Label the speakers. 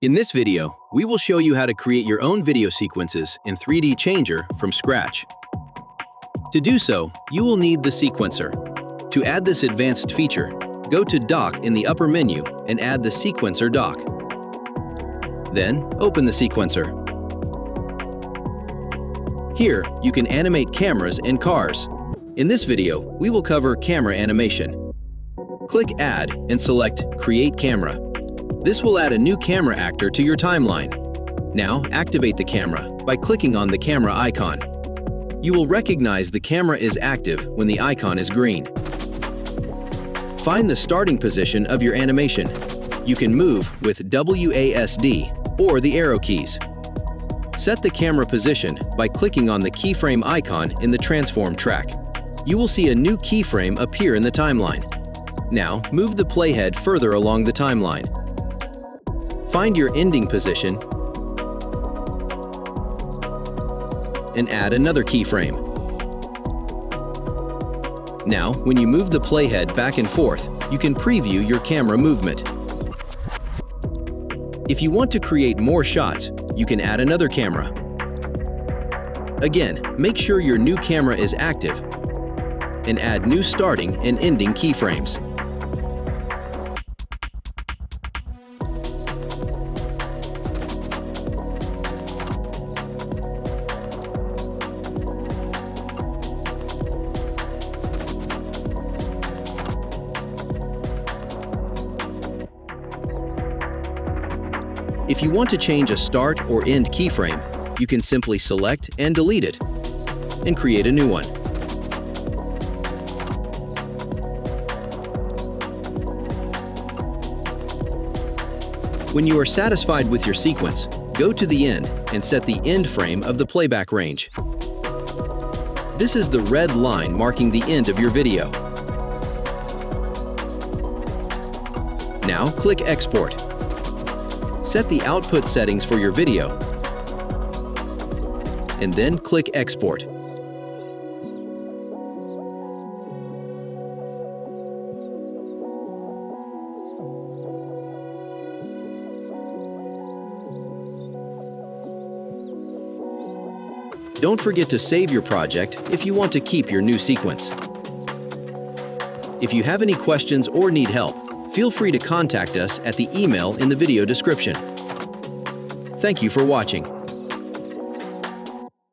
Speaker 1: In this video, we will show you how to create your own video sequences in 3D Changer from scratch. To do so, you will need the sequencer. To add this advanced feature, go to Dock in the upper menu and add the sequencer dock. Then, open the sequencer. Here, you can animate cameras and cars. In this video, we will cover camera animation. Click Add and select Create Camera. This will add a new camera actor to your timeline. Now, activate the camera by clicking on the camera icon. You will recognize the camera is active when the icon is green. Find the starting position of your animation. You can move with WASD or the arrow keys. Set the camera position by clicking on the keyframe icon in the transform track. You will see a new keyframe appear in the timeline. Now, move the playhead further along the timeline. Find your ending position and add another keyframe. Now, when you move the playhead back and forth, you can preview your camera movement. If you want to create more shots, you can add another camera. Again, make sure your new camera is active and add new starting and ending keyframes. If you want to change a start or end keyframe, you can simply select and delete it, and create a new one. When you are satisfied with your sequence, go to the end and set the end frame of the playback range. This is the red line marking the end of your video. Now click Export. Set the output settings for your video, and then click Export. Don't forget to save your project if you want to keep your new sequence. If you have any questions or need help, feel free to contact us at the email in the video description. Thank you for watching.